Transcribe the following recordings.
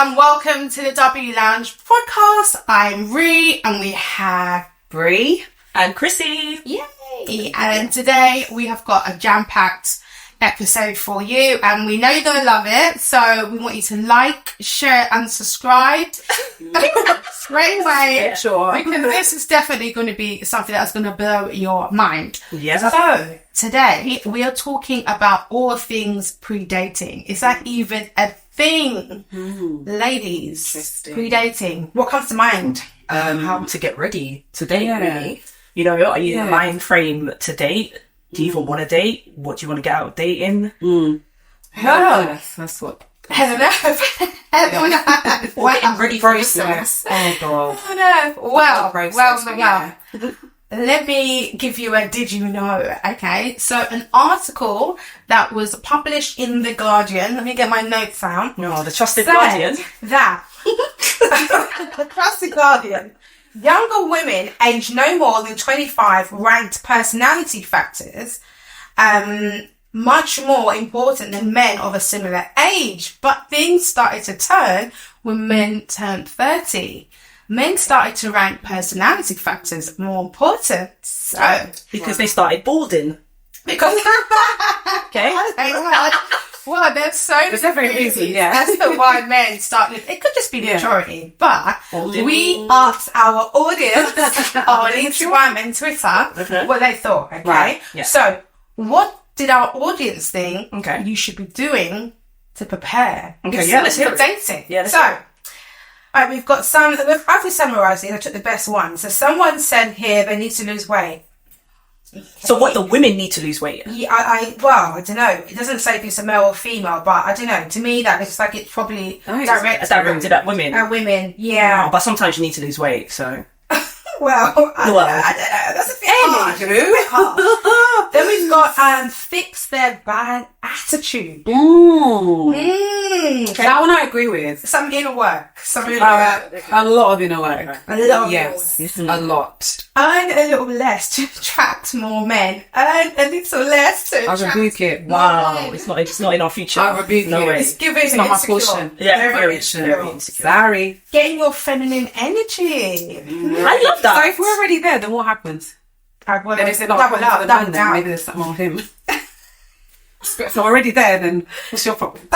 and welcome to the W Lounge podcast. I'm Ree and we have Bree and Chrissy. Yay! And today we have got a jam-packed episode for you and we know you're going to love it. So we want you to like, share and subscribe straight away. Yeah, sure. Because this is definitely going to be something that's going to blow your mind. Yes. So today we are talking about all things pre-dating. Is that even a thing? Ladies, pre-dating. What comes to mind? How to get ready to date, really. You know, are you in the mind frame to date? Do you even want to date? What do you want to get out of dating? That's what. Wow. Ready process. Oh, God. Well. Let me give you a did you know, okay? So an article that was published in The Guardian, let me get my notes out. No, the trusted Guardian. That the trusted Guardian. Younger women aged no more than 25 ranked personality factors much more important than men of a similar age. But things started to turn when men turned 30. Men started to rank personality factors more important. So Because they started balding. because Okay. well, there's so There's definitely a reason, yeah. That's why men started. It could just be the majority, but Balding. we asked our audience on Instagram and Twitter what they thought. Okay, Right, yeah. So what did our audience think? Okay. You should be doing to prepare. Okay, yeah, let's hear it. Dating. Yeah, let's so. hear it. Alright, we've got some. I've been summarising. I took the best one. So someone said here they need to lose weight. So what, the women need to lose weight? Yeah, I don't know. It doesn't say if it's a male or female, but I don't know. To me, that looks like it's probably Directed at women. women. Yeah. But sometimes you need to lose weight, so. Well, I don't know. That's a bit hard. Then we've got fix their bad attitude. That one I agree with. Some inner work. A lot of inner work. A lot of Yes, a lot. Earn a little less to attract more men. Earn a little less to I attract rebuke it. Wow, it's not in our future. I rebuke No it. way. It's giving It's not my insecure. portion. Yeah, Very very insecure. Sorry. Getting your feminine energy. I love that. So if we're already there, then what happens? Then is it not double up, the double man then? down. Maybe there's something wrong with him. If we're already there, then what's your problem?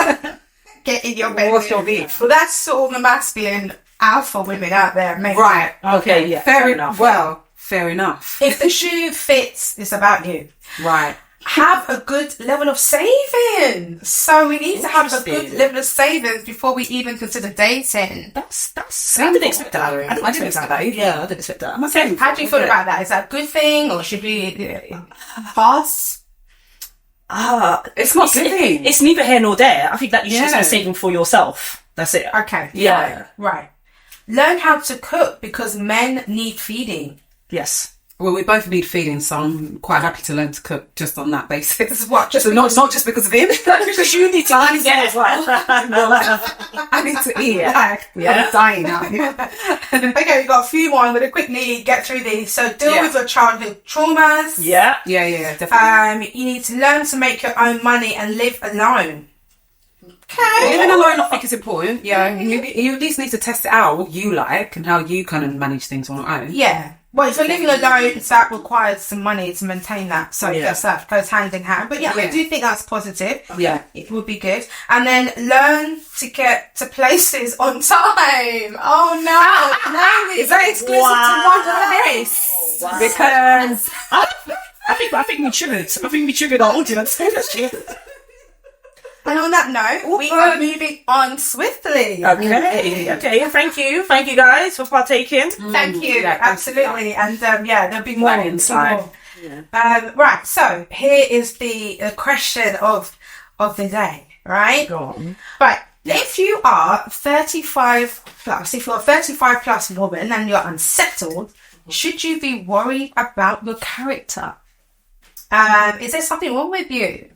Getting your feminine. What's your beef? Well, that's sort of the masculine alpha women out there, maybe. Right. Okay, yeah. Fair enough. Well, fair enough. If the shoe fits, it's about you. Right. Have a good level of savings. So we need to have a good Interesting. level of savings before we even consider dating. That's I didn't expect that. I didn't expect that either. Yeah, I didn't expect that. How do you feel about that? Is that a good thing or should we pass? It's not good thing. It's neither here nor there. I think that you should just Yeah. be saving for yourself. That's it. Okay. Yeah. Right. Learn how to cook because men need feeding. Yes. Well, we both need feeding, so I'm quite happy to learn to cook just on that basis. What? Just It's not just because of him. Because you need to Yeah, as well. I need to eat. Like, I'm dying now. okay, we've got a few more. I'm going to quickly get through these. So deal Yeah. with your childhood traumas. Yeah. Yeah, definitely. You need to learn to make your own money and live alone. Okay. Living alone, I think, is important. Yeah, you at least need to test it out what you like and how you kind of manage things on your own. Yeah. Well, if you're living alone, that requires some money to maintain that. So Yeah. that goes hand in hand. But yeah, I do think that's positive. Yeah. It would be good. And then learn to get to places on time. Oh no. No, Is that exclusive to one place? Wow. Because I think we triggered our audience. and on that note, we are moving on swiftly. Okay. Thank you guys for partaking. Thank you. Yeah, Absolutely. And there'll be more inside. Right. So here is the question of the day. Right. Go on. Right. If you are 35 plus, if you're a 35 plus woman and you're unsettled, should you be worried about your character? Is there something wrong with you?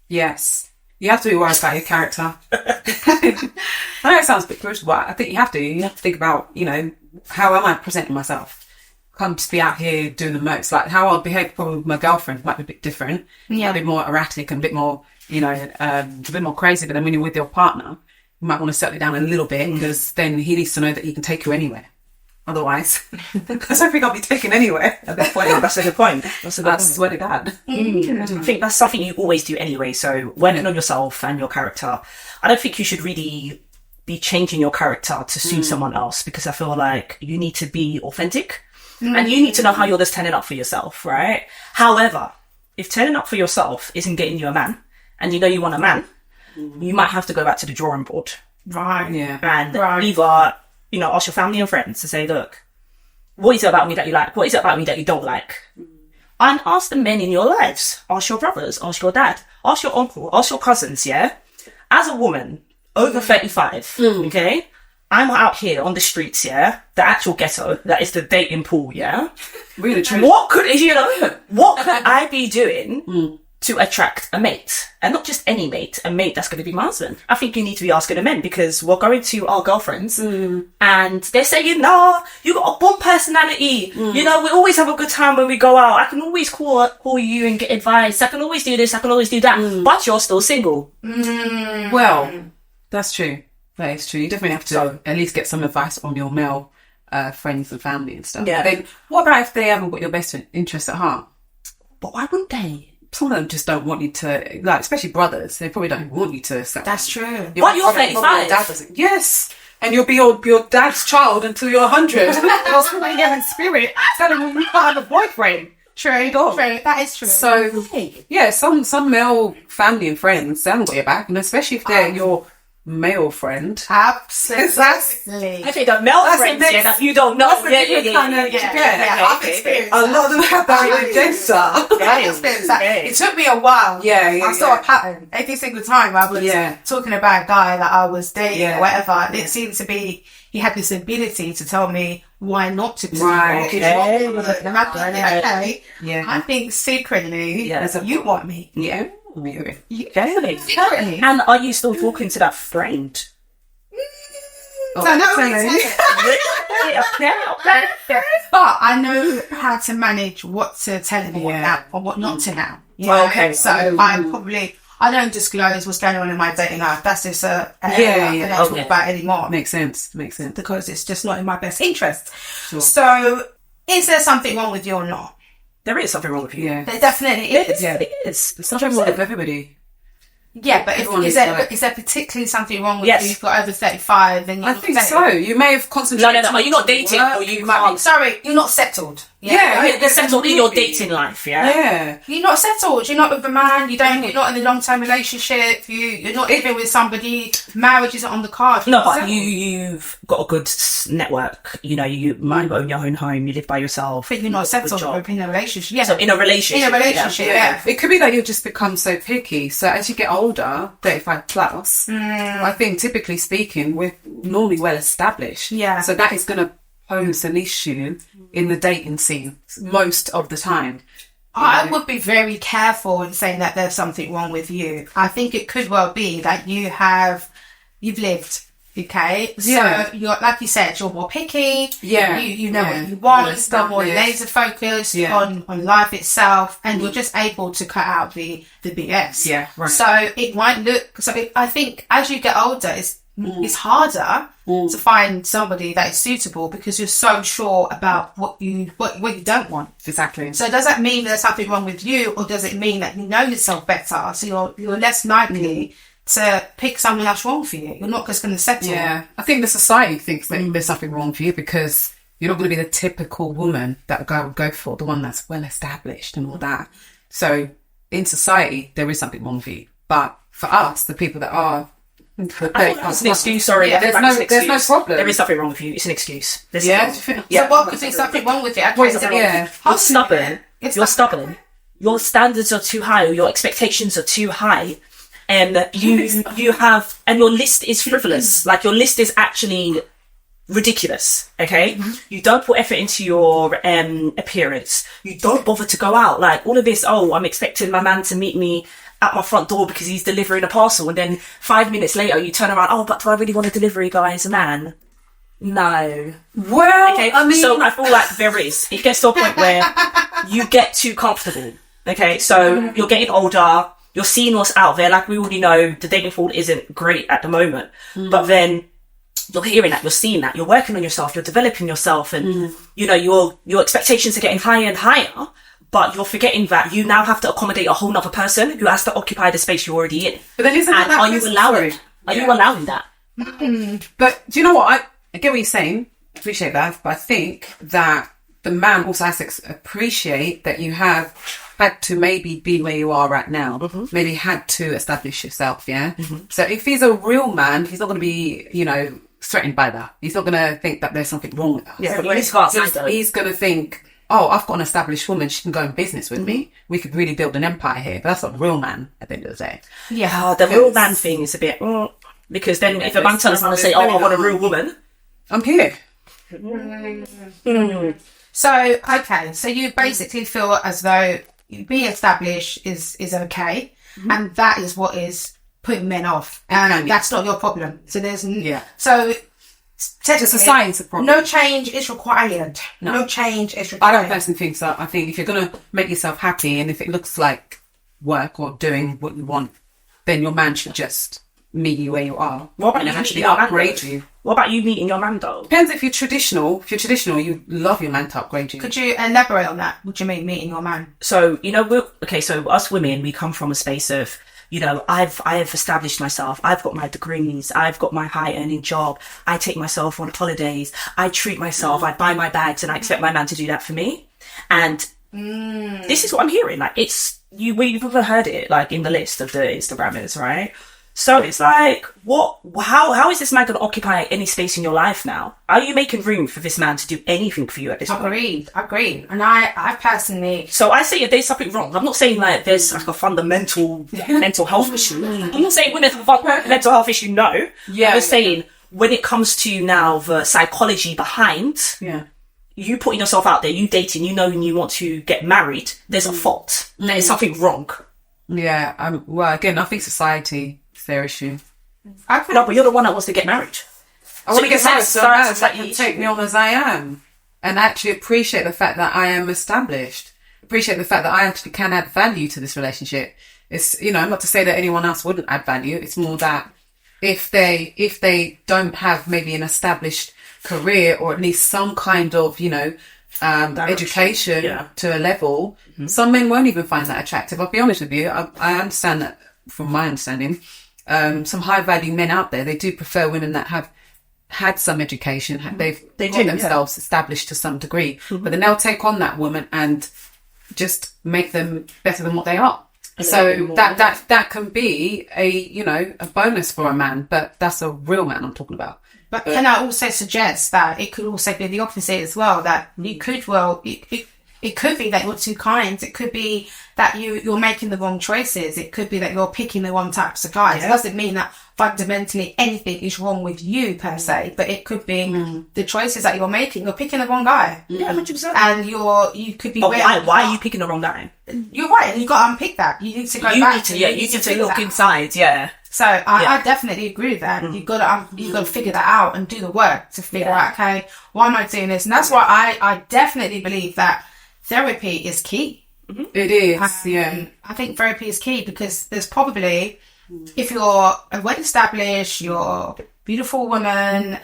yes, you have to be worried about your character. I know it sounds a bit crucial, but I think you have to. You have to think about, how am I presenting myself? Can't just be out here doing the most. Like how I'll behave probably with my girlfriend might be a bit different. Yeah. A bit more erratic and a bit more, a bit more crazy. But then when you're with your partner, you might want to settle it down a little bit, because then he needs to know that he can take you anywhere. Otherwise, because I don't think I'll be taken anywhere at that point. That's a good point. That's a good I point. swear to God. I think that's something you always do anyway. So working on yourself and your character, I don't think you should really be changing your character to suit someone else, because I feel like you need to be authentic and you need to know how you're just turning up for yourself, right? However, if turning up for yourself isn't getting you a man, and you know you want a man, you might have to go back to the drawing board. Right. Yeah. And either, you know, ask your family and friends to say, look, what is it about me that you like? What is it about me that you don't like? And ask the men in your lives. Ask your brothers, ask your dad, ask your uncle, ask your cousins, yeah? As a woman, over 35, okay? I'm out here on the streets, yeah? The actual ghetto, that is the dating pool, yeah? Really true. What could I be doing to attract a mate? And not just any mate, a mate that's going to be my husband. I think you need to be asking the men, because we're going to our girlfriends and they're saying, no, you got a bomb personality. You know, we always have a good time when we go out. I can always call you and get advice. I can always do this. I can always do that. But you're still single. Well, that's true. That is true. You definitely have to at least get some advice from your male friends and family and stuff. Yeah. Then what about if they haven't got your best interests at heart? But why wouldn't they? Some of them just don't want you to, like, especially brothers. They probably don't want you to settle. That's true. But you're Probably 35. your dad doesn't. Yes. And you'll be your dad's child until you're 100. That's what they have in spirit. Telling them you can't have a boyfriend. True. God. True. That is true. So, yeah, some male family and friends, they haven't got your back. And especially if they're your male friend. Absolutely. I think the male That's friends, the next- yeah, that you don't know. That's the different kind of- I've experienced A lot of them have that agenda. I've experienced that. It took me a while. I saw a pattern. Every single time I was talking about a guy that I was dating or whatever, it seemed to be he had this ability to tell me why not to do Right. Okay. Yeah. I think secretly you want me. Yeah. And are you still talking to that friend? So but I know how to manage what to tell him now or what not to now. Okay. So I don't disclose what's going on in my dating life. That's just I don't talk about it anymore. Makes sense. Because it's just not in my best interest. Sure. So is there something wrong with you or not? There is something wrong with you. Yeah. There definitely is. Yeah, it is. There's something wrong with everybody. Yeah, but is there particularly something wrong with you if you're over 35? Then I think so. You may have concentrated. No. Are you not dating or you can't? Sorry, you're not settled. You're settled in your dating life, Yeah. You're not settled. You're not with a man. You're not in a long-term relationship. You're not living with somebody. Marriage isn't on the card. No, but you've got a good network. You know, you might own your own home. You live by yourself. But you're not settled in a relationship. Yeah. So in a relationship. Yeah. It could be that you've just become so picky. So as you get older, 35 plus, I think typically speaking, we're normally well established. Yeah. So that is going to pose an issue in the dating scene most of the time. I would be very careful in saying that there's something wrong with you. I think it could well be that you've lived. Okay, so you're, like you said, you're more picky. Yeah, you know what you want. You're more laser focused on life itself, and you're just able to cut out the BS. Yeah, right. So it might look. I think as you get older, it's harder to find somebody that is suitable because you're so sure about what you don't want. Exactly. So does that mean there's something wrong with you, or does it mean that you know yourself better? So you're less likely to pick something that's wrong for you. You're not just going to settle. Yeah, I think the society thinks that there's something wrong for you because you're not going to be the typical woman that a guy would go for, the one that's well established and all that. So in society, there is something wrong for you. But for us, the people that are... It's an excuse, sorry. Yeah, there's no problem. There is something wrong with you. It's an excuse. So what could be something wrong with you? You're stubborn. You're stubborn. Your standards are too high, or your expectations are too high. And you have, and your list is frivolous. Like your list is actually ridiculous. Okay, you don't put effort into your appearance. You don't bother to go out. Like all of this. Oh, I'm expecting my man to meet me at my front door because he's delivering a parcel, and then 5 minutes later you turn around. Oh, but do I really want a delivery guy as a man? No. Well, okay. I mean, so I feel like there is. It gets to a point where you get too comfortable. Okay, so you're getting older. you're seeing what's out there. Like we already know the dating pool isn't great at the moment, but then you're hearing that, you're seeing that, you're working on yourself, you're developing yourself, and you know, your expectations are getting higher and higher, but you're forgetting that you now have to accommodate a whole nother person who has to occupy the space you're already in. But then are you allowing that? But do you know what? I get what you're saying. I appreciate that. But I think that the man also has to appreciate that you have had to maybe be where you are right now. Maybe had to establish yourself, yeah? So if he's a real man, he's not going to be, you know, threatened by that. He's not going to think that there's something wrong with that. Yeah, so he's going to think, oh, I've got an established woman, she can go in business with me. We could really build an empire here. But that's not a real man at the end of the day. Yeah, the real man thing is a bit... because then if a man turns around and say, oh, I want a real woman... I'm here. So, okay, so you basically feel as though being established is okay, and that is what is putting men off, and that's not your problem. So there's so technically, society's a problem. No change is required. No change is required. I don't personally think so. I think if you're going to make yourself happy, and if it looks like work or doing what you want, then your man should just meet you where you are. What about and you actually meeting your upgrade man, you? What about you meeting your man though? Depends if you're traditional. If you're traditional, you love your man to upgrade you. Could you elaborate on that? What do you mean meeting your man? So, you know, so us women, we come from a space of, you know, I have established myself. I've got my degrees. I've got my high earning job. I take myself on holidays. I treat myself. I buy my bags, and I expect my man to do that for me. And this is what I'm hearing. Like, we've ever heard it, like in the list of the Instagrammers, right? So it's like, how is this man going to occupy any space in your life now? Are you making room for this man to do anything for you at this point? Agreed. And I personally... So I say if there's something wrong. I'm not saying like there's like a fundamental mental health issue. I'm not saying when there's a fundamental mental health issue, no. Yeah. I'm just saying when it comes to now the psychology behind you putting yourself out there, you dating, you knowing you want to get married, there's a fault. There's something wrong. Yeah. Well, again, I think society... their issue. No, but you're the one that wants to get married. I want to get married so that you take me on as I am, and actually appreciate the fact that I am established. Appreciate the fact that I actually can add value to this relationship. It's, you know, not to say that anyone else wouldn't add value. It's more that if they don't have maybe an established career or at least some kind of, you know, education to a level, some men won't even find that attractive. I'll be honest with you. I understand that from my understanding. Some high value men out there, they do prefer women that have had some education. They've got themselves established to some degree, but then they'll take on that woman and just make them better than what they are. So that can be a bonus for a man, but that's a real man I'm talking about. But can I also suggest that it could also be the opposite as well? That you could it could be that you're too kind. It could be that you're making the wrong choices. It could be that you're picking the wrong types of guys. It doesn't mean that fundamentally anything is wrong with you per se, but it could be the choices that you're making. You're picking the wrong guy. Yeah, 100%. And you could be... why are you picking the wrong guy? You're right. And you've got to unpick that. You need to go back. You need to look inside, So I definitely agree with that. You've got to figure that out and do the work to figure out, okay, why am I doing this? And that's why I definitely believe that therapy is key. It is, I think therapy is key because there's probably, if you're a well-established, you're a beautiful woman,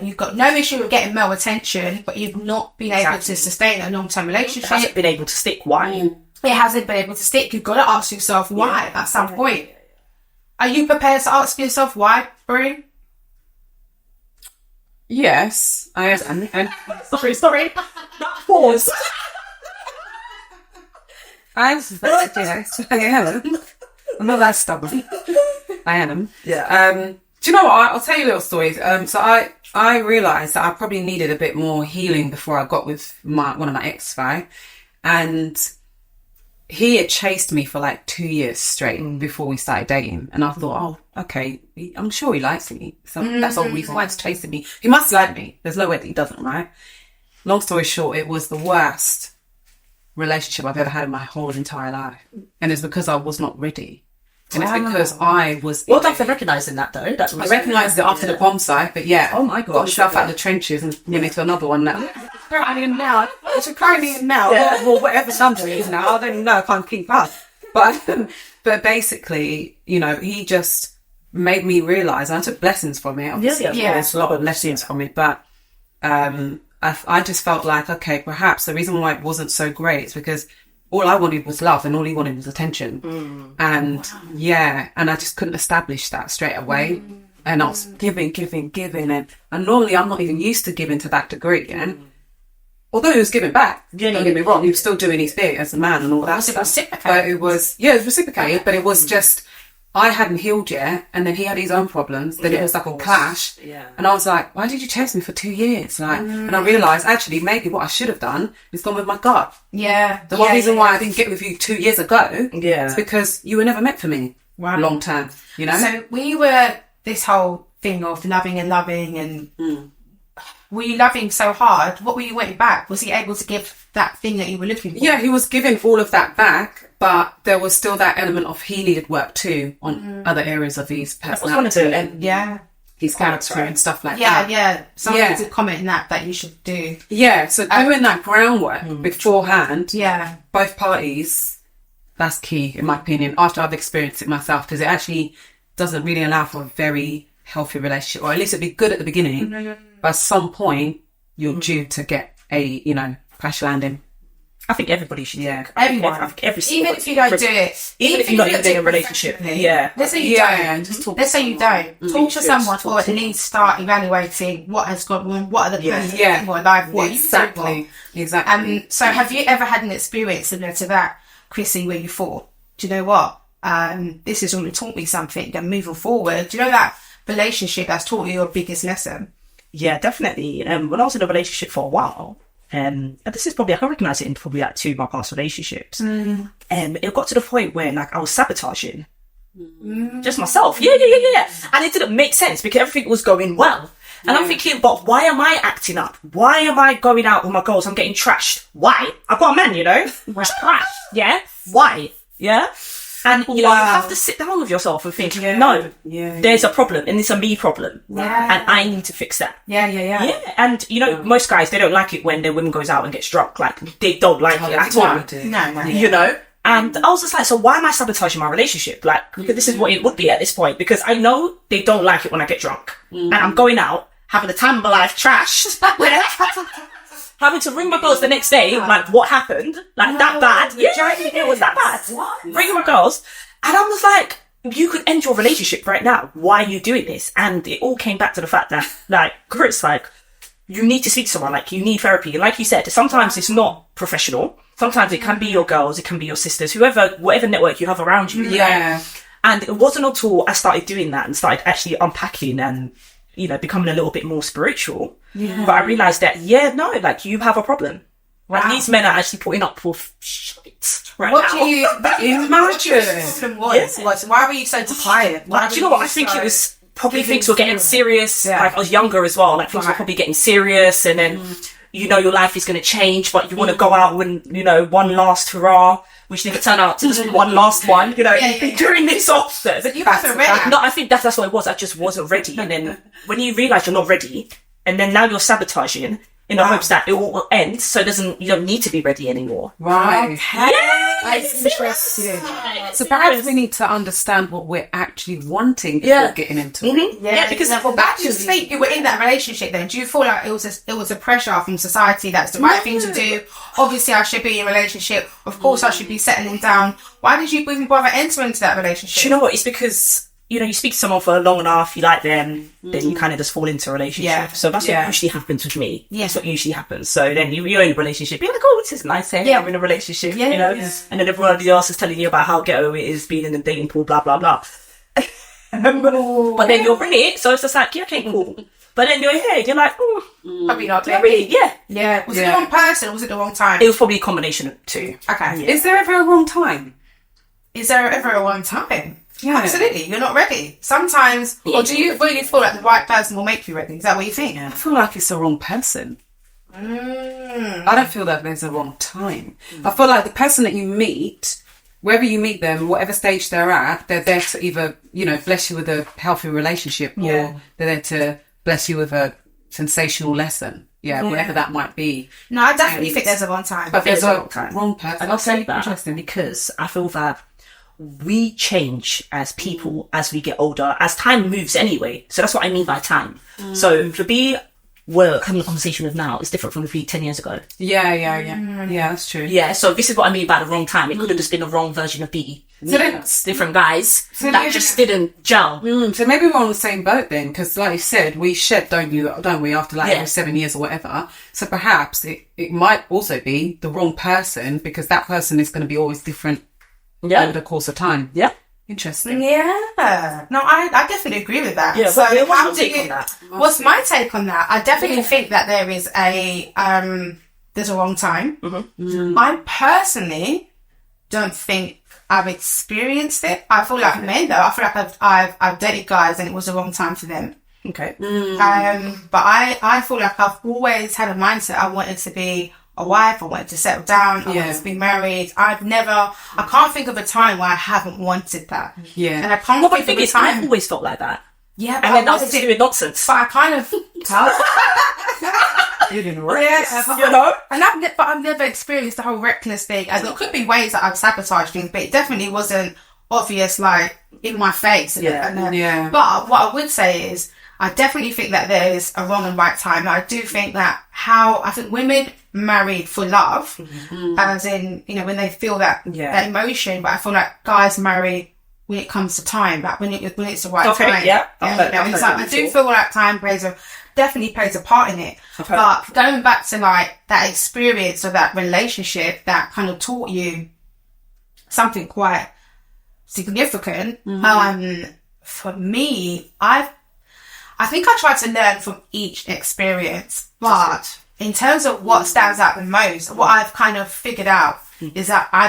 you've got no issue with getting male attention, but you've not been able to sustain a long-term relationship. It hasn't been able to stick. Why? It hasn't been able to stick. You've got to ask yourself why at some point. Are you prepared to ask yourself why, Brie? Yes, I am. Sorry. Pause. I am. I'm not that stubborn. I am. Yeah. Do you know what? I'll tell you little stories. So I realised that I probably needed a bit more healing before I got with one of my ex, right? And he had chased me for like 2 years straight before we started dating. And I thought, oh, okay, I'm sure he likes me. So that's the whole reason why he's chasing me. He must like me. There's no way that he doesn't, right? Long story short, it was the worst relationship I've ever had in my whole entire life. And it's because I was not ready. And it's because I was... Well done for recognising that, though. I recognised it after the bomb site, but oh my gosh, got myself out of the trenches and went into another one now. It's currently now. Yeah. Well, whatever number it is now, I don't even know. I can't keep up. But But basically, he just made me realise, and I took lessons from it. Obviously, there's a lot of lessons from it, but I just felt like, okay, perhaps the reason why it wasn't so great is because all I wanted was love and all he wanted was attention. And I just couldn't establish that straight away. And I was giving. And normally I'm not even used to giving to that degree. And although he was giving back, don't get me wrong, he was still doing his bit as a man and all that stuff. But it was reciprocated, but it was just, I hadn't healed yet, and then he had his own problems. Then it was like a clash, and I was like, "Why did you chase me for 2 years?" And I realised actually maybe what I should have done is gone with my gut. Yeah, the one reason why I didn't get with you 2 years ago, is because you were never meant for me, long term. So when you were this whole thing of loving, and were you loving so hard? What were you wanting back? Was he able to give that thing that you were looking for? Yeah, he was giving all of that back. But there was still that element of he needed work too on other areas of his personality and his character and stuff like that. Yeah. Someone did comment in that you should do. Yeah, so doing that groundwork beforehand, both parties, that's key in my opinion, after I've experienced it myself, because it actually doesn't really allow for a very healthy relationship, or at least it'd be good at the beginning, but at some point you're due to get a, crash landing. I think everybody should. Yeah, everyone. Even if you don't do it, even if you're not in a relationship. Let's say you don't. Let's say you don't. Talk to someone, or at least start evaluating what has gone wrong. What are the things in your life? What exactly. So, have you ever had an experience similar to that, Chrissy, where you thought, do you know what? This has really taught me something. And moving forward, do you know that relationship that's taught you your biggest lesson? Yeah, definitely. When I was in a relationship for a while. And this is probably, I can recognise it in probably like 2 of my past relationships. And it got to the point where like I was sabotaging just myself. Yeah. And it didn't make sense because everything was going well. And I'm thinking, but why am I acting up? Why am I going out with my girls? I'm getting trashed. Why? I've got a man, Trash. Yeah? Why? Yeah? And, you have to sit down with yourself and think, no, there's a problem and it's a me problem. Yeah. And I need to fix that. Yeah. Yeah. And, most guys, they don't like it when their woman goes out and gets drunk. Like, they don't like it at all. No. And I was just like, so why am I sabotaging my relationship? Like, because this is what it would be at this point. Because I know they don't like it when I get drunk. And I'm going out, having the time of my life, trash. Having to ring my girls the next day, like, what happened? Like, that bad? Yeah, it was that bad. Ringing my girls. And I was like, you could end your relationship right now. Why are you doing this? And it all came back to the fact that, like, Chris, like, you need to speak to someone. Like, you need therapy. And like you said, sometimes it's not professional. Sometimes it can be your girls, it can be your sisters, whatever network you have around you. Yeah. And it wasn't until I started doing that and started actually unpacking and, becoming a little bit more spiritual. Yeah. But I realised that, you have a problem. Wow. And these men are actually putting up with shit right what now. Do you imagine? Why were you so tired? Do you know what? I think it was probably things were getting serious. Yeah. Like I was younger as well. Like things were probably getting serious, and then your life is going to change, but you want to go out when one last hurrah, which didn't turn out to just one last one. During this officer. But you wasn't ready. No, I think that's what it was. I just wasn't ready, and then when you realise you're not ready, and then now you're sabotaging. In the hopes that it will end, so you don't need to be ready anymore. Right. Okay. That's interesting. So perhaps we need to understand what we're actually wanting before getting into it. Yeah, because back to sleep, you were in that relationship then. Do you feel like it was a pressure from society that's the right thing to do? Obviously, I should be in a relationship. Of course, I should be settling down. Why did you even bother enter into that relationship? Do you know what? It's because you speak to someone for long enough, you like them, then you kind of just fall into a relationship. Yeah. So that's what usually happens with me. Yeah. That's what usually happens. So then you're in a relationship, you're like, oh, this is nice, hey? I'm in a relationship, And then everyone else is telling you about how ghetto it is being in the dating pool, blah, blah, blah. But then you're in it, so it's just like, okay, cool. But then you're here, you're like, probably not. Really? Yeah. Was it the wrong person or was it the wrong time? It was probably a combination of two. Okay. Yeah. Is there ever a wrong time? Is there ever a wrong time? Yeah. Absolutely. You're not ready. Sometimes, or do you really feel like the right person will make you ready? Is that what you think? I feel like it's the wrong person. I don't feel that there's a wrong time. I feel like the person that you meet, wherever you meet them, whatever stage they're at, they're there to either, bless you with a healthy relationship or they're there to bless you with a sensational lesson. Whatever that might be. No, I definitely think there's a wrong time. But there's a wrong person. And I'll say that interesting because I feel that we change as people as we get older, as time moves anyway. So that's what I mean by time. So to be we're having a conversation with now is different from to be 10 years ago. Yeah, that's true. Yeah, so this is what I mean by the wrong time. It could have just been the wrong version of B. So then, different guys that just didn't gel. So maybe we're on the same boat then, because like you said, we shed, don't we, after like every 7 years or whatever. So perhaps it might also be the wrong person, because that person is going to be always different over the course of time. Yeah. Interesting. Yeah. No, I definitely agree with that. Yeah, so what's your take on that? What's my take on that? I definitely think that there is there's a wrong time. I personally don't think I've experienced it. I feel like men though. I feel like I've dated guys and it was the wrong time for them. Okay. But I feel like I've always had a mindset. I wanted to be a wife. I wanted to settle down. I wanted to be married. I can't think of a time where I haven't wanted that. Yeah. And I can't think of a time. I've always felt like that. Yeah, and then that's doing nonsense. But I kind of you didn't work. You know? And I've never experienced the whole reckless thing. And there could be ways that I've sabotaged things, but it definitely wasn't obvious, like, in my face. But what I would say is, I definitely think that there is a wrong and right time. I do think that I think women married for love, as in, you know, when they feel that emotion, but I feel like guys marry when it comes to time, like when it's the right time. I do feel like time definitely plays a part in it. But going back to like that experience or that relationship that kind of taught you something quite significant, for me, I think I tried to learn from each experience, but in terms of what stands out the most, what I've kind of figured out is that I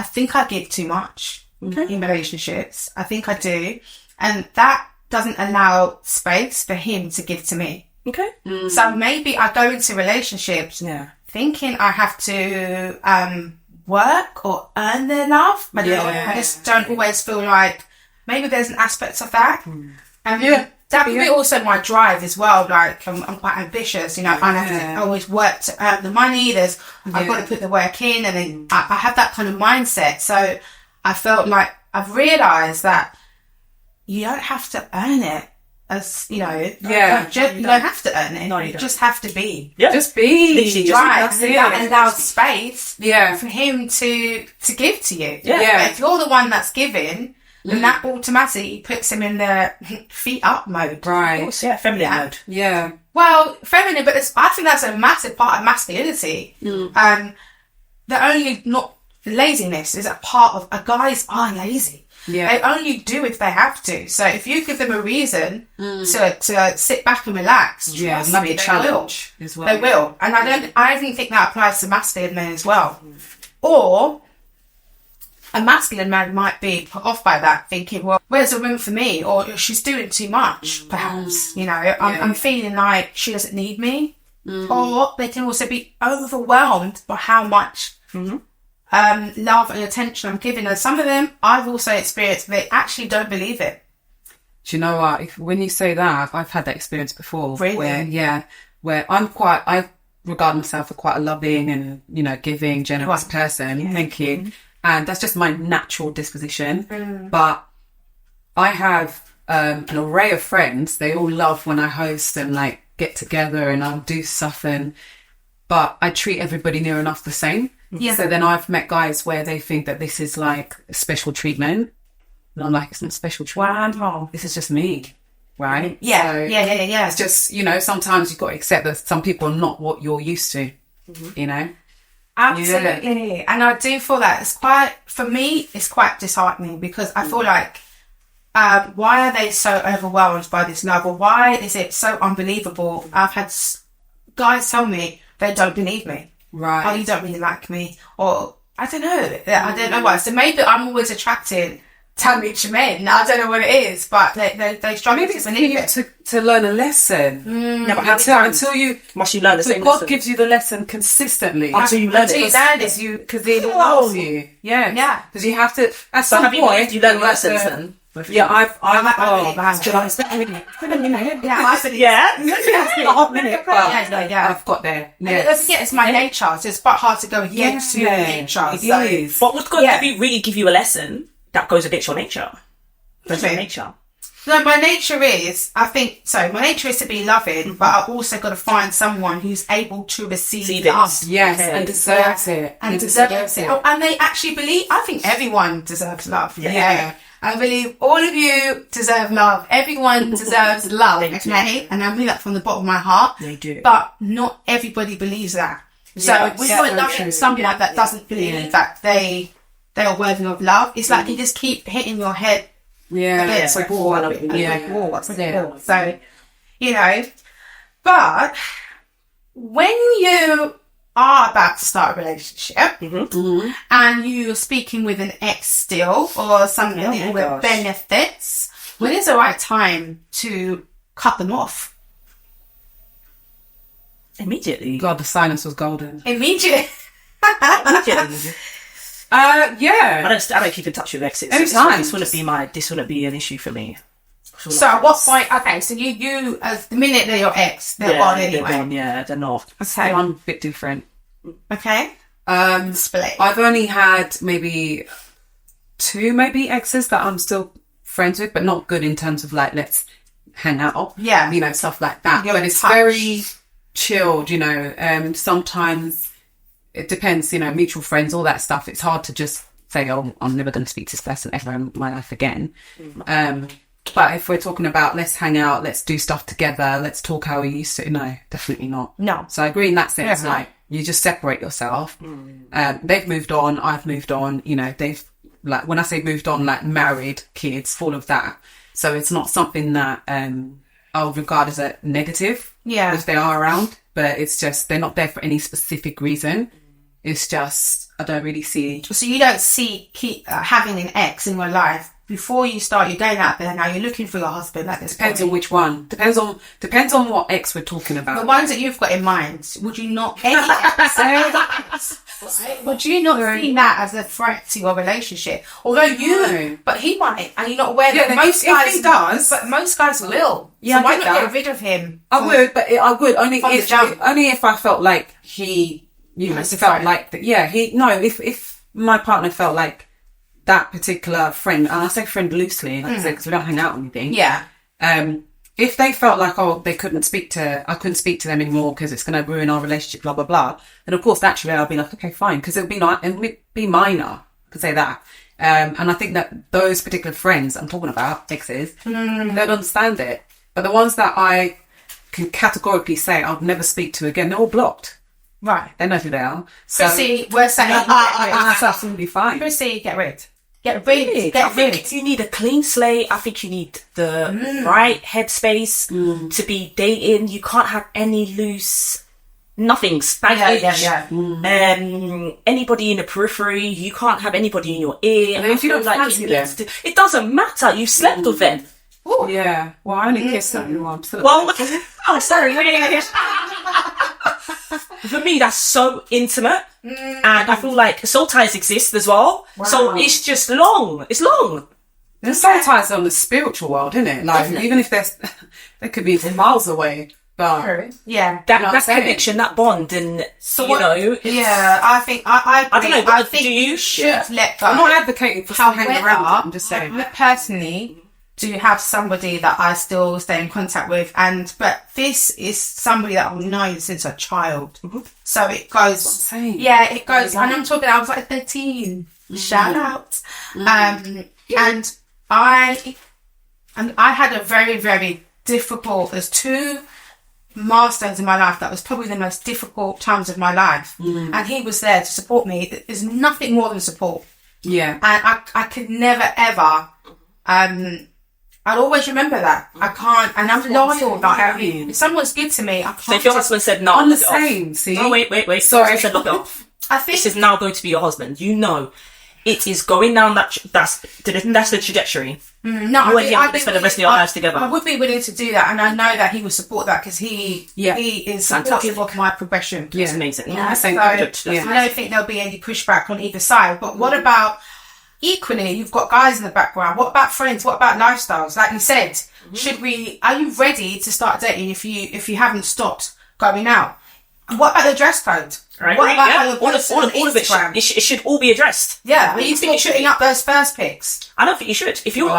think I give too much in relationships. I think I do. And that doesn't allow space for him to give to me. Okay. So maybe I go into relationships thinking I have to work or earn their love, but I just don't always feel like maybe there's an aspect of that. And that could be also my drive as well. Like I'm quite ambitious, you know. I have to always work to earn the money. I've got to put the work in, and then I have that kind of mindset. So I felt like I've realised that you don't have to earn it, as you know. You don't have to earn it. No, you just have to be. Yeah, just be. Right, and that allows space. For him to give to you. But if you're the one that's giving, then that automatically puts him in the feet up mode. Right. Of course, feminine mode. Yeah. Well, feminine, but I think that's a massive part of masculinity. Not laziness is a part of, guys are lazy. They only do if they have to. So if you give them a reason to sit back and relax, trust me, challenge they will. As well. They will. And I even think that applies to masculine men as well. Or a masculine man might be put off by that, thinking, well, where's the room for me? Or she's doing too much, perhaps. You know, I'm feeling like she doesn't need me. Or they can also be overwhelmed by how much love and attention I'm giving. And some of them, I've also experienced, they actually don't believe it. Do you know what? When you say that, I've had that experience before. Really? Where I regard myself as quite a loving and, you know, giving, generous person. Thank you. And that's just my natural disposition. But I have an array of friends. They all love when I host and like get together and I'll do stuff. But I treat everybody near enough the same. So then I've met guys where they think that this is like special treatment. And I'm like, it's not special treatment. Wow. This is just me. Right? Yeah. It's just, you know, sometimes you've got to accept that some people are not what you're used to, you know? Absolutely. And I do feel that for me, it's quite disheartening, because I feel like, why are they so overwhelmed by this love? Or why is it so unbelievable? I've had guys tell me they don't believe me. Right. Oh, you don't really like me. Or, I don't know. I don't know why. So maybe I'm always attracting damaged men. I don't know what it is, but they struggle to believe it. To learn a lesson. But until you learn the same God lesson. gives you the lesson consistently. Until you learn it. Because He loves you. Yeah. Because you have to, at some point, you learn lessons then? Yeah, I've I've got there. Yeah. Don't forget, it's my nature, so it's quite hard to go against your nature. It is. But would God really give you a lesson that goes against your nature? That's your nature. No, my nature is, my nature is to be loving, but I've also got to find someone who's able to receive love. Yes, and deserves it. And deserves it. Oh, and they actually I think everyone deserves love. Yeah. I believe all of you deserve love. Everyone deserves love, okay? And I mean that from the bottom of my heart. They do. But not everybody believes that. So we might love somebody that doesn't believe that they are worthy of love. It's like you just keep hitting your head. Against the wall. So, but when you are about to start a relationship and you're speaking with an ex still or somebody with benefits, when is the right time to cut them off? Immediately. God, the silence was golden. Immediately. Yeah. I don't keep in touch with exes. Anytime. This wouldn't be an issue for me. So at what point? Okay, so you as the minute they're your ex, they're gone anyway. They're not. Okay, I'm a bit different. Okay. Split. I've only had maybe 2 exes that I'm still friends with, but not good in terms of like let's hang out. Yeah. Stuff like that. You're but it's touch. very chilled. Sometimes. It depends, mutual friends, all that stuff. It's hard to just say, oh, I'm never going to speak to this person ever in my life again. But if we're talking about let's hang out, let's do stuff together, let's talk how we used to, no, definitely not. No. So I agree in that sense, like you just separate yourself. They've moved on, I've moved on, they've, like, when I say moved on, like married, kids, all of that. So it's not something that I'll regard as a negative if they are around, but it's just, they're not there for any specific reason. It's just, I don't really see. So you don't keep having an ex in your life before you start. You're going out there now. You're looking for your husband. At this depends point. on which one. Depends on what ex we're talking about. The ones that you've got in mind. Would you not? Would you not see that as a threat to your relationship? Although but he might, and you're not aware that most guys he does. But most guys will. Yeah, so why not get rid of him? I would only if I felt like he. Felt like that. Yeah, if my partner felt like that particular friend, and I say friend loosely, like I said, because we don't hang out or anything. Yeah. If they felt like, I couldn't speak to them anymore because it's going to ruin our relationship, blah blah blah, then of course naturally I'll be like, okay, fine, because it'll be minor, I could say that. And I think that those particular friends I'm talking about, exes, they don't understand it. But the ones that I can categorically say I'll never speak to again, they're all blocked. Right. They know who they are. So see, we're saying that's absolutely fine. Proceed, get rid. I think you need a clean slate. I think you need the right headspace to be dating. You can't have any loose nothings. Baggage. Anybody in the periphery. You can't have anybody in your ear. And if you don't fancy them, it doesn't matter. You slept with them. Ooh. Yeah. Well, I only kissed them once. Well, oh, sorry. For me, that's so intimate, and I feel like soul ties exist as well. Wow. So it's just long. It's long. There's soul ties on the spiritual world, isn't it? Like even if they could be miles away, but that connection, that bond, and Yeah, I think I don't know. I think you should let go. I'm not advocating for hanging around. I'm just saying. I personally do have somebody that I still stay in contact with, but this is somebody that I've known since a child. So it goes, it goes, and I'm talking, I was like 13, shout out. And I had a very, very difficult, there's 2 milestones in my life that was probably the most difficult times of my life. And he was there to support me. There's nothing more than support. Yeah. And I could never, ever, I'll always remember that. I can't, and I'm loyal. Like, if someone's good to me, I can't. So if your husband said no, I'm the same. See? Oh, wait. Sorry, said lock it off. I think this is now going to be your husband. It is going down that's the trajectory. No, I think spend the rest of your lives together. I would be willing to do that, and I know that he will support that because he is supportive of my progression. Yeah, it's amazing. I don't think there'll be any pushback on either side. But what about equally, you've got guys in the background. What about friends? What about lifestyles? Like you said, are you ready to start dating if you haven't stopped going out? What about the dress code? Right. What about how all of it should all be addressed. Yeah, are you still putting up those first pics? I don't think you should. If you're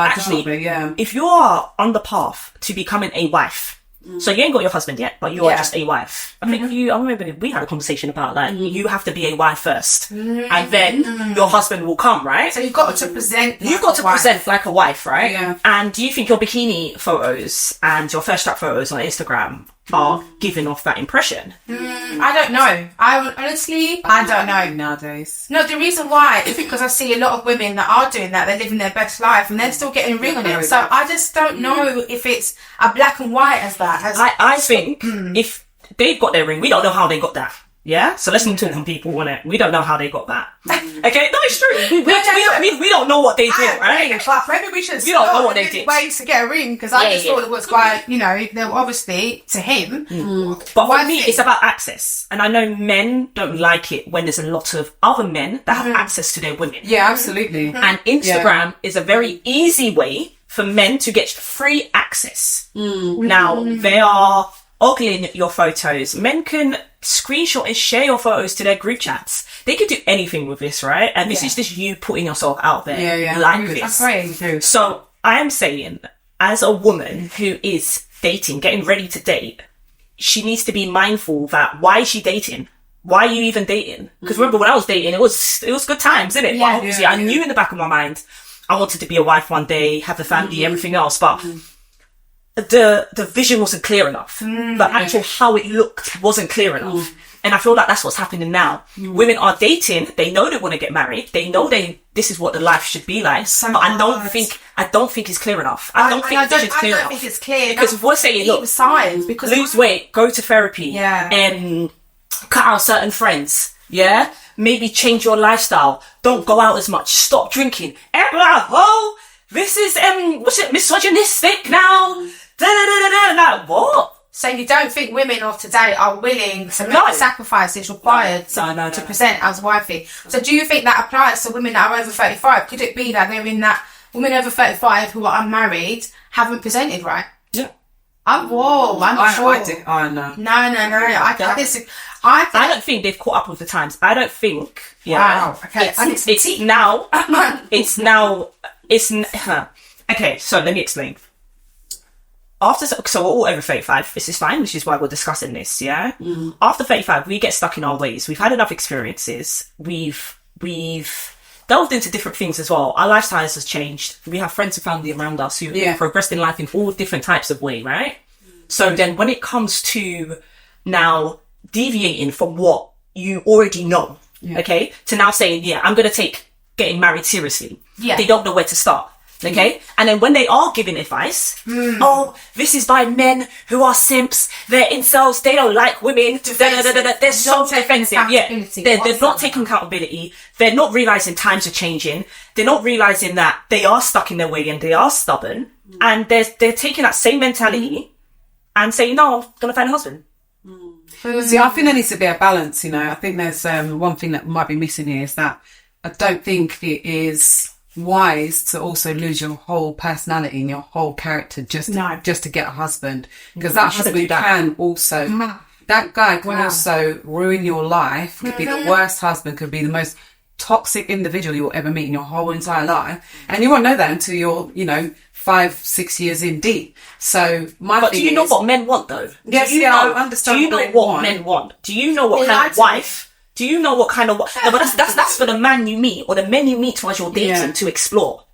if you are on the path to becoming a wife, so you ain't got your husband yet, but you are just a wife. I think I remember we had a conversation about like you have to be a wife first, and then your husband will come, right? So you've got to present. Present like a wife, right? Yeah. And do you think your bikini photos and your first strap photos on Instagram are giving off that impression? I don't know. I don't know nowadays. No, the reason why is because I see a lot of women that are doing that. They're living their best life and they're still getting a ring on it. So I just don't know if it's a black and white as that. I think if they've got their ring, we don't know how they got that. Yeah? So let's not talk on people on it. We don't know how they got that. Okay? No, it's true. We don't know what they did, right? But maybe we should don't know what they did. ways to get a ring, because I just thought it was quite, they're obviously, to him. But for me, it's about access. And I know men don't like it when there's a lot of other men that have access to their women. Yeah, absolutely. And Instagram is a very easy way for men to get free access. Now, they are ogling your photos. Men can screenshot and share your photos to their group chats. They can do anything with this, right? And this is just you putting yourself out there like this. That's very true. So I am saying, as a woman who is dating, getting ready to date, she needs to be mindful that why is she dating? Why are you even dating? Because remember when I was dating, it was good times, isn't it? Yeah, but obviously I knew in the back of my mind I wanted to be a wife one day, have a family, everything else, but the vision wasn't clear enough. The actual how it looked wasn't clear enough. And I feel like that's what's happening now. Women are dating, they know they want to get married, they know this is what the life should be like. But I don't think it's clear enough. I don't think it's clear because if we're saying, look, signs, because lose weight, go to therapy, and cut out certain friends, maybe change your lifestyle, don't go out as much, stop drinking. This is what's it, misogynistic now? Like what? So you don't think women of today are willing to make the sacrifices required to present as wifey? So do you think that applies to women that are over 35? Could it be that they're in that women over 35 who are unmarried haven't presented right? Yeah. I'm not sure. I do. Oh, no. No. I don't think they've caught up with the times. I don't think. Wow. Okay. It's now. Okay, so let me explain. So we're all over 35. This is fine, which is why we're discussing this, yeah? After 35, we get stuck in our ways. We've had enough experiences. We've delved into different things as well. Our lifestyles has changed. We have friends and family around us who have progressed in life in all different types of way, right? So then when it comes to now deviating from what you already know, okay, to now saying, I'm going to take getting married seriously. Yeah. They don't know where to start. Okay, and then when they are giving advice, this is by men who are simps, they're incels, they don't like women, they're so defensive. They're not taking accountability, they're not realising times are changing, they're not realising that they are stuck in their way and they are stubborn, and they're taking that same mentality and saying, no, I'm going to find a husband. See, I think there needs to be a balance, I think there's one thing that might be missing here is that I don't think it is wise to also lose your whole personality and your whole character just to get a husband, because that husband can also that guy can also ruin your life, could be the worst husband, could be the most toxic individual you'll ever meet in your whole entire life, and you won't know that until you're 5-6 years in deep. So but do you know what men want though? Yes, I understand. Do you know what men want? Do you know what kind of wife? Do you know what kind of... No, but that's for the man you meet or the men you meet while you're dating to explore.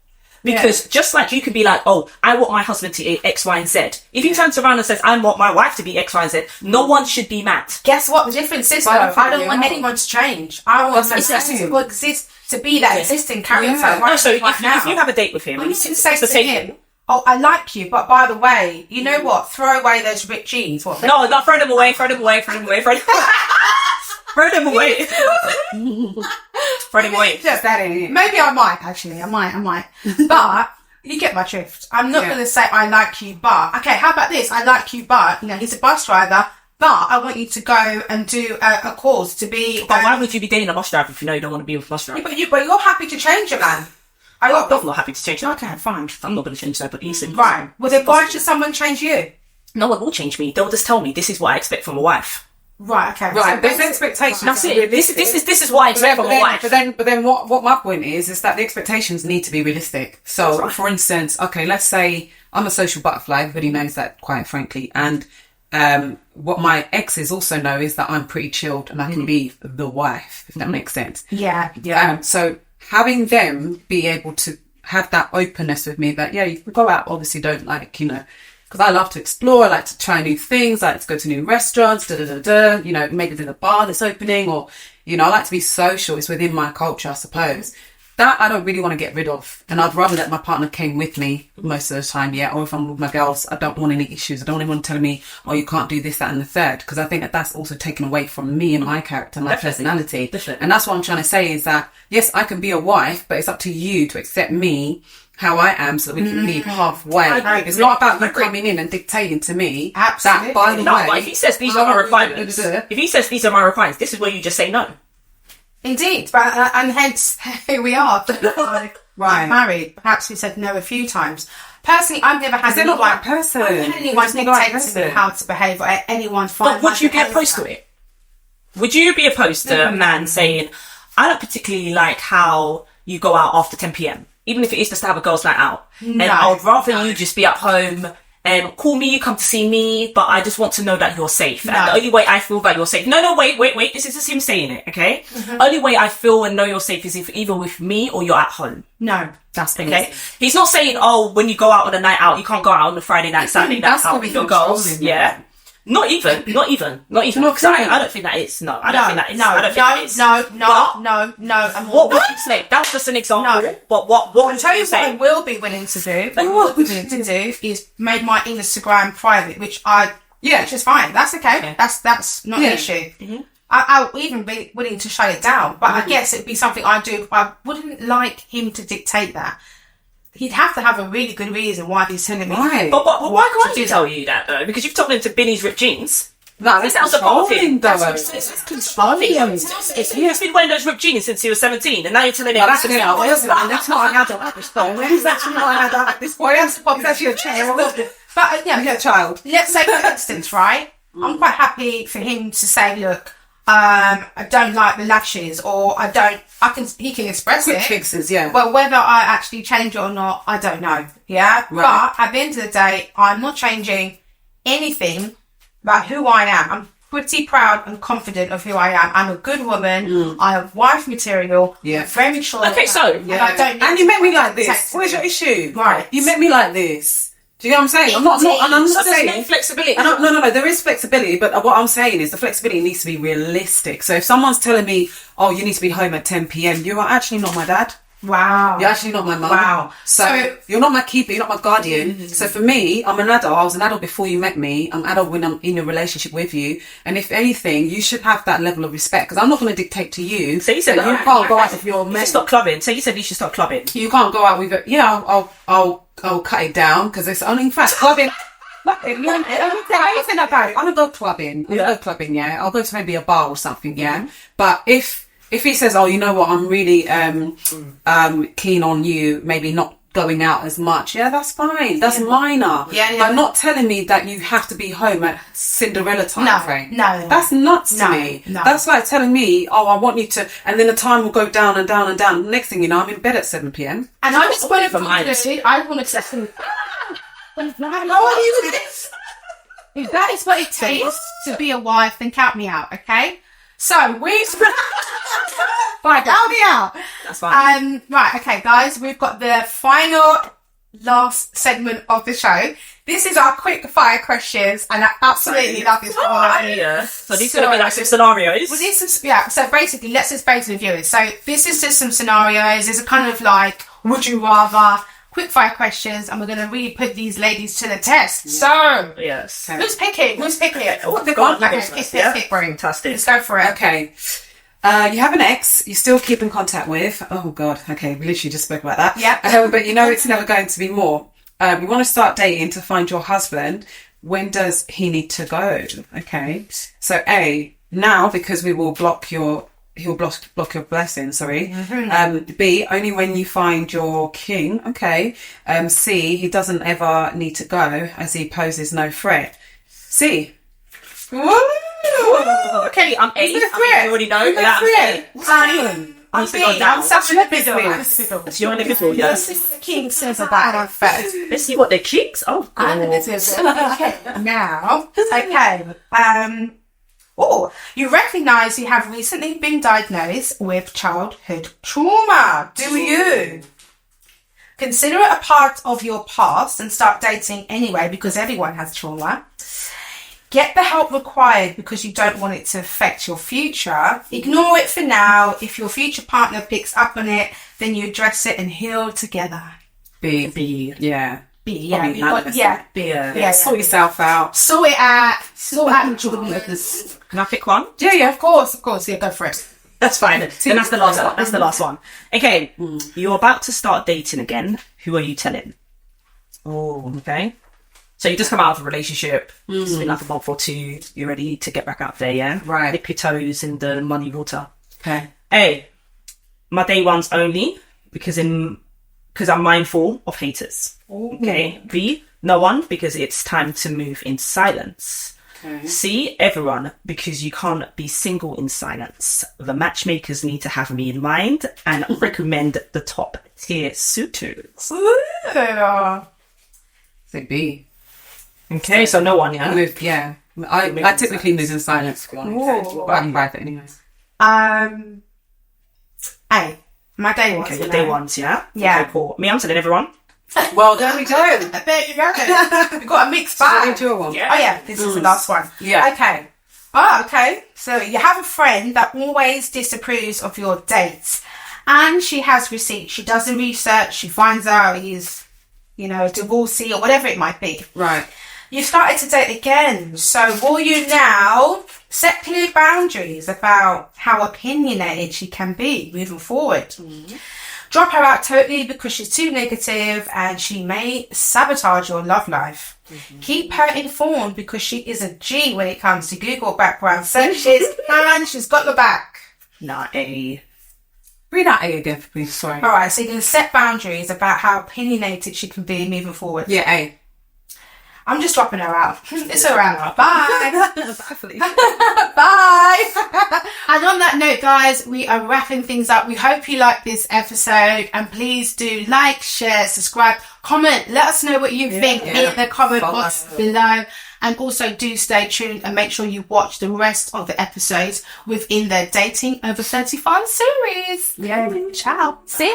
Because just like you could be like, I want my husband to be X, Y, and Z. If he turns around and says, I want my wife to be X, Y, and Z, no one should be mad. Guess what? The difference is, though, I don't want anyone to change. I want to exist to be that existing character. No, so if you have a date with him... You can say to him, I like you, but by the way, you know what? Throw away those ripped jeans. No, not throw them away. Throw them away. Throw them away. Maybe I might, actually. I might. But you get my drift. I'm not going to say I like you, but... Okay, how about this? I like you, but... he's a bus driver, but I want you to go and do a course to be... But why would you be dating a bus driver if you know you don't want to be with a bus driver? But you're happy to change a man. I'm not happy to change that. Okay, fine. I'm not going to change that, but easily. Right. Well, then why should someone change you? No one will change me. They'll just tell me this is what I expect from a wife. Right. Okay. Right. There's expectations. That's it. This is what I expect from a wife. But then what my point is that the expectations need to be realistic. So, right. for instance, okay, let's say I'm a social butterfly. Everybody knows that, quite frankly. And what my exes also know is that I'm pretty chilled and I can be the wife, if that makes sense. Yeah. So having them be able to have that openness with me that, yeah, you can go out, obviously don't because I love to explore, I like to try new things, I like to go to new restaurants, maybe there's a bar that's opening, or, I like to be social. It's within my culture, I suppose. That I don't really want to get rid of. And I'd rather that my partner came with me most of the time, or if I'm with my girls, I don't want any issues. I don't want anyone telling me, oh, you can't do this, that, and the third. Because I think that that's also taken away from me and my character, my personality. Definitely. And that's what I'm trying to say is that, yes, I can be a wife, but it's up to you to accept me how I am so that we can meet halfway. It's not about you coming in and dictating to me. Absolutely. That, by the way, but if he says these are my requirements, this is where you just say no. Indeed, but and hence here we are. Right, married. Perhaps we said no a few times. Personally, I've never had anyone. Not that person. Anyone dictate to me how to behave, or anyone find. But would you be opposed to it? Would you be opposed to a man saying, "I don't particularly like how you go out after 10 p.m. even if it is just to have a girls' night out, and I'd rather you just be at home." Call me, you come to see me, but I just want to know that you're safe. And the only way I feel that you're safe... No, wait. This is just him saying it, okay? Mm-hmm. Only way I feel and know you're safe is if either with me or you're at home. No, that's okay. He's not saying, oh, when you go out on a night out, you can't go out on a Friday night, Saturday night out with your girls. Yeah. Not even. Because I don't think that is. No, I don't think that is. No. And what would you say? That's just an example. No. But what I'll tell you what I will be willing to do. Is made my Instagram private, which is fine. That's okay. Yeah. That's not an issue. Mm-hmm. I'll even be willing to shut it down. But I guess it'd be something I do. I wouldn't like him to dictate that. He'd have to have a really good reason why he's telling me. Right. But why can't he tell you that though? Because you've told him to bin his ripped jeans. No, that's controlling though. It's controlling. He's been wearing those ripped jeans since he was 17, and now you're telling him. That's not how to have this phone. That's not how to have this phone. It's actually a child. But a child. Let's say for instance, right? I'm quite happy for him to say, look, I don't like the lashes, or he can express quick it. Fixes, yeah. Well, whether I actually change it or not, I don't know. Yeah. Right. But at the end of the day, I'm not changing anything about who I am. I'm pretty proud and confident of who I am. I'm a good woman. I have wife material. Yeah. I'm very sure. Okay, so I don't. And you met me like this. Where's your issue? Right. You met me like this. Do you know what I'm saying? I'm not saying there's no flexibility. No. There is flexibility, but what I'm saying is the flexibility needs to be realistic. So if someone's telling me, "Oh, you need to be home at 10 p.m," you are actually not my dad. Wow. You're actually not my mum. Wow. So you're not my keeper. You're not my guardian. Mm-hmm. So for me, I'm an adult. I was an adult before you met me. I'm an adult when I'm in a relationship with you. And if anything, you should have that level of respect, because I'm not going to dictate to you. So you said that you can't go out if you're mate. Stop clubbing. So you said you should stop clubbing. You can't go out with it. Yeah, I'll cut it down, because it's only, in fact, clubbing. I'm gonna go clubbing. I'll go to maybe a bar or something. Yeah, but if he says, "Oh, you know what? I'm really keen on you, maybe not going out as much." Yeah, that's fine. That's minor. Yeah. But not telling me that you have to be home at Cinderella time frame. No. That's nuts to me. No. That's like telling me, "Oh, I want you to," and then the time will go down and down and down. Next thing you know, I'm in bed at 7 p.m. And I just want to if that is what it takes to be a wife, then count me out, okay? So count me out. That's fine. Right, okay, guys, we've got the last segment of the show. This is our quick fire questions, and I absolutely love this one. So these are going to be like some scenarios. Well, so basically, let's explain to the viewers. So this is just some scenarios. There's a kind of like, would you rather? Quick fire questions, and we're going to really put these ladies to the test. So, yes. Who's picking? Oh, they've got pick, fantastic. Let's go for it. Okay. You have an ex you still keep in contact with. Oh, God. Okay, we literally just spoke about that. Yeah. But you know it's never going to be more. We want to start dating to find your husband. When does he need to go? Okay. So, A, now, because we will block your he'll block your blessings. Sorry. B, only when you find your king. Okay. C, he doesn't ever need to go as he poses no threat. C. Okay, I'm A. I already know that. I'm single now. I'm such a middle. So you're in the middle, yes? This is the king says about our first. Let's see what the kings. Oh, Now, you recognise you have recently been diagnosed with childhood trauma. Do you? Consider it a part of your past and start dating anyway, because everyone has trauma. Get the help required because you don't want it to affect your future. Ignore it for now. If your future partner picks up on it, then you address it and heal together. B. Yeah. B. Sort yourself out. Sort it out. Can I pick one? Yeah, of course. Yeah, go for it. That's fine. Then that's the last one. That's the last one. Okay. You're about to start dating again. Who are you telling? Oh, okay. So you just come out of a relationship, it's been like a month or two, you're ready to get back out there, yeah? Right. Dip your toes in the muddy water. Okay. A, my day ones only, because I'm mindful of haters. Okay. B, no one, because it's time to move in silence. Okay. C, everyone, because you can't be single in silence. The matchmakers need to have me in mind and recommend the top tier suitors. So B. Okay, so no one, yeah? I typically move in silence, but I'm bad at it anyways. A. My day ones. Okay, your day ones, yeah? Yeah. Okay, cool. Me, I'm telling everyone. Well, there we go. There you go. We've got a mixed bag. Yeah. This is the last one. Yeah. Okay. Okay. So you have a friend that always disapproves of your dates. And she has receipts. She does the research. She finds out he's, divorcee or whatever it might be. Right. You've started to date again. So will you now set clear boundaries about how opinionated she can be moving forward? Drop her out totally because she's too negative and she may sabotage your love life. Keep her informed because she is a G when it comes to Google background searches and she's got your back. Not A. Read that A again, please. Sorry. All right, so you're going to set boundaries about how opinionated she can be moving forward. Yeah, A. I'm just dropping her out. It's a wrap. Bye. Bye. Bye. And on that note, guys, we are wrapping things up. We hope you liked this episode. And please do like, share, subscribe, comment. Let us know what you think in the comment box below. And also do stay tuned and make sure you watch the rest of the episodes within the Dating Over 35 series. Yeah. Ciao. See ya.